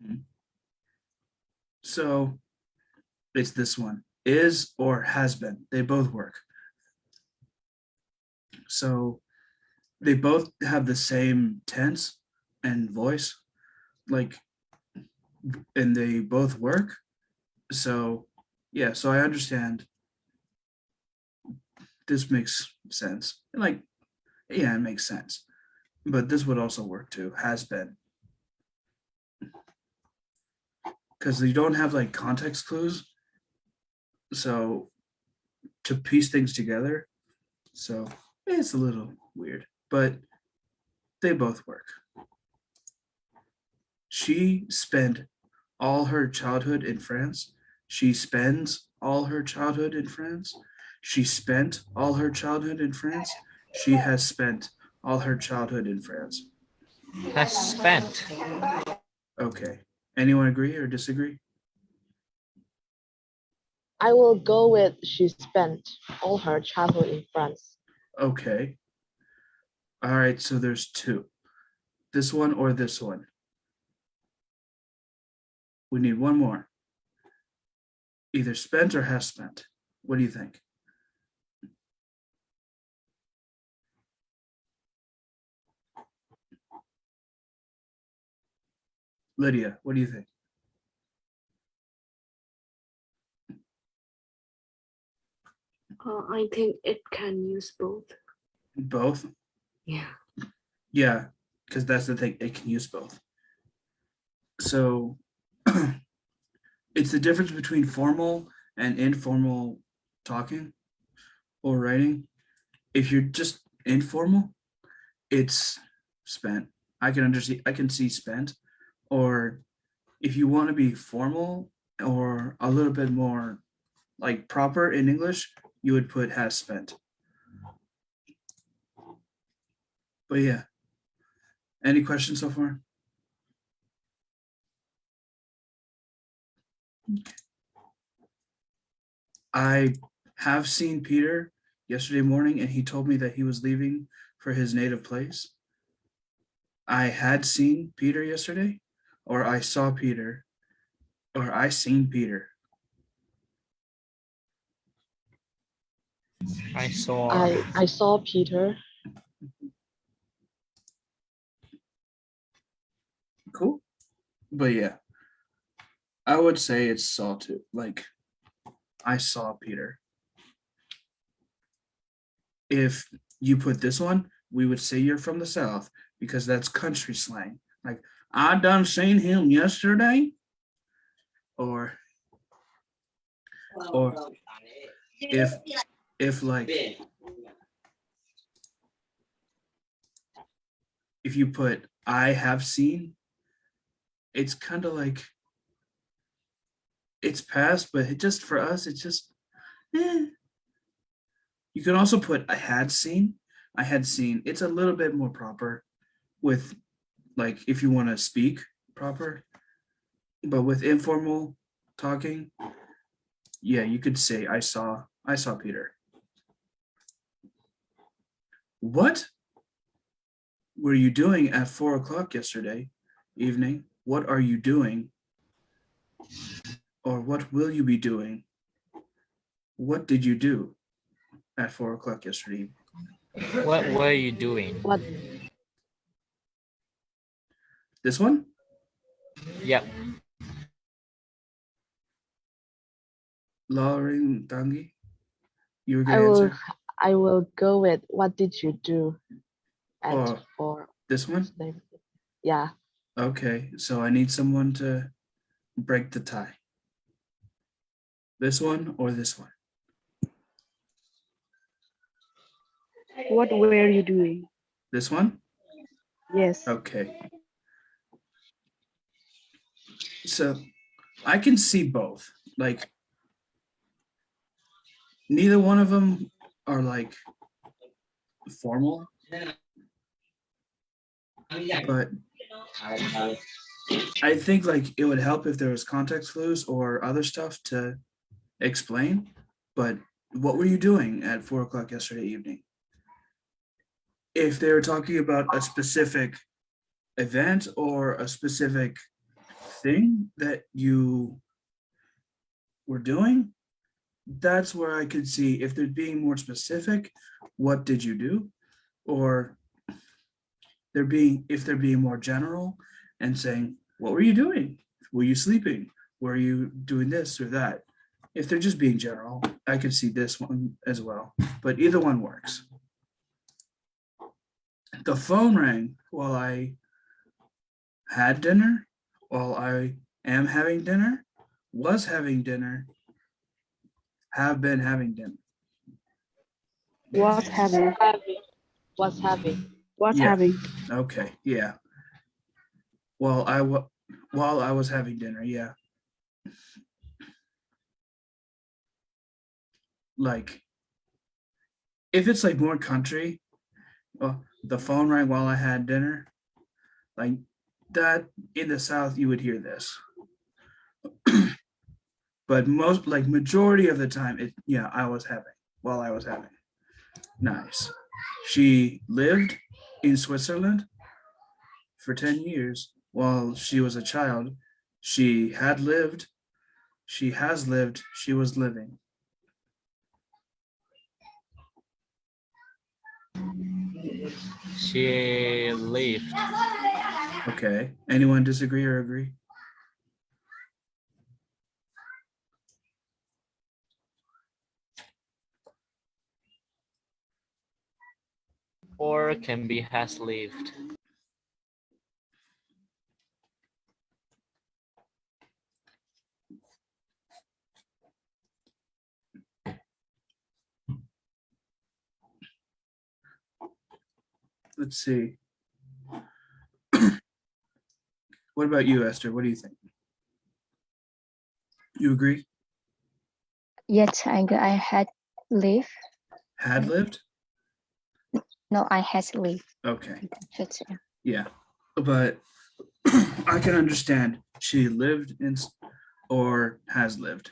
Mhm. So it's this one, is or has been. They both work. So they both have the same tense and voice, like, and they both work. So yeah, so I understand this makes sense. Like, yeah, it makes sense. But this would also work too, has been. Because you don't have like context clues. So to piece things together. So it's a little weird, but they both work. She spent all her childhood in France. She spends all her childhood in France. She spent all her childhood in France. She has spent all her childhood in France. Has spent. Okay. Anyone agree or disagree? I will go with she spent all her childhood in France. Okay. All right. So there's two, this one or this one. We need one more. Either spent or has spent. What do you think? Lydia, what do you think? I think it can use both. Both? Yeah. Yeah, because that's the thing, it can use both. So it's the difference between formal and informal talking or writing. If you're just informal, it's spent. I can see spent. Or if you want to be formal or a little bit more like proper in English, you would put has spent. But yeah, any questions so far? I have seen Peter yesterday morning and he told me that he was leaving for his native place. I had seen Peter yesterday, or I saw Peter, or I seen Peter. I saw. I saw Peter. Cool. But yeah, I would say it's saw too. Like, I saw Peter. If you put this one, we would say you're from the South because that's country slang. Like, I done seen him yesterday. Or if like if you put I have seen, it's kind of like it's past, but it just for us, it's just eh. You can also put I had seen. I had seen. It's a little bit more proper with like if you want to speak proper, but with informal talking, yeah, you could say I saw Peter. What were you doing at 4 o'clock yesterday evening? What are you doing? Or what will you be doing? What did you do at 4 o'clock yesterday? What were you doing? What This one? Yep. Lauren Tangi? You were I gonna will answer? I will go with what did you do at Oh, 4? this one? Yeah. Okay, so I need someone to break the tie. This one or this one? What were you doing? This one? Yes. Okay. So I can see both. Like, neither one of them are like formal, but I think like it would help if there was context clues or other stuff to explain. But what were you doing at 4 o'clock yesterday evening? If they were talking about a specific event or a specific thing that you were doing, that's where I could see if they're being more specific, what did you do? Or if they're being more general and saying, what were you doing? Were you sleeping? Were you doing this or that? If they're just being general, I could see this one as well, but either one works. The phone rang while I had dinner, while I am having dinner, was having dinner, have been having dinner. Was having. Having. Was having. Was Yeah. having. Okay, yeah. While I was having dinner, yeah. Like, if it's like more country, the phone rang while I had dinner, like that in the South, you would hear this. But most, like majority of the time, I was having, while I was having. Nice. She lived in Switzerland for 10 years while she was a child. She had lived, she has lived, she was living. She lived. Okay. Anyone disagree or agree? Or can be has lived. Let's see. What about you, Esther? What do you think? You agree? Yes, I had lived. Had lived? No, I had lived. Okay. That's it. Yeah. But I can understand she lived in or has lived,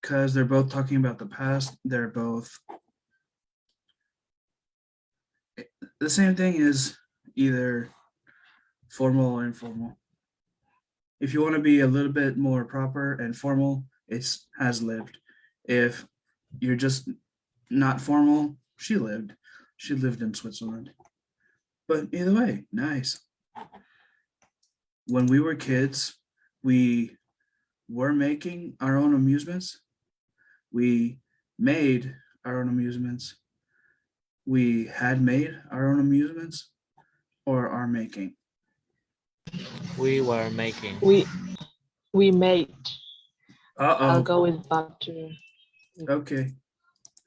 because they're both talking about the past. They're both the same thing, is either formal or informal. If you want to be a little bit more proper and formal, it's has lived. If you're just not formal, she lived. She lived in Switzerland. But either way, nice. When we were kids, we were making our own amusements. We made our own amusements. We had made our own amusements or are making. We were making. We made. I'll Uh-oh. go with butter. Okay.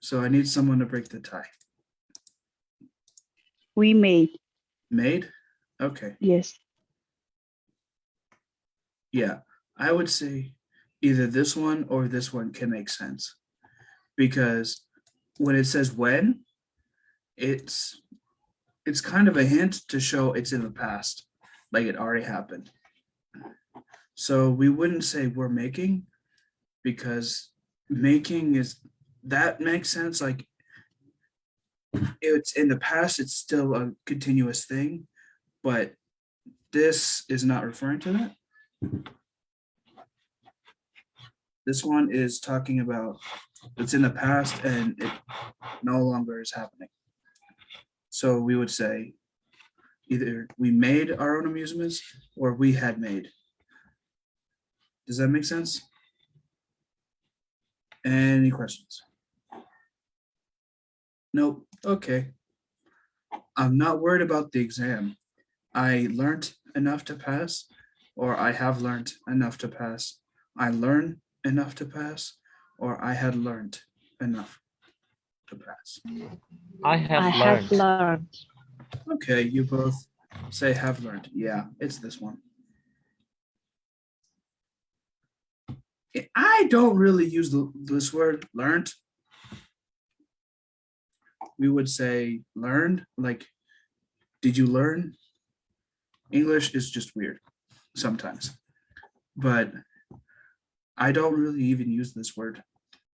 So I need someone to break the tie. We made. Made? Okay. Yes. Yeah. I would say either this one or this one can make sense. Because when it says when, it's kind of a hint to show it's in the past, like it already happened. So we wouldn't say we're making, because making that makes sense. Like it's in the past, it's still a continuous thing, but this is not referring to that. This one is talking about it's in the past and it no longer is happening. So we would say either we made our own amusements or we had made. Does that make sense? Any questions? Nope. Okay. I'm not worried about the exam. I learned enough to pass, or I have learned enough to pass. I learn enough to pass, or I had learned enough to pass. I have I have learned. learned. Okay, you both say have learned. Yeah, it's this one. I don't really use this word learned. We would say learned, like, did you learn? English is just weird sometimes, but I don't really even use this word.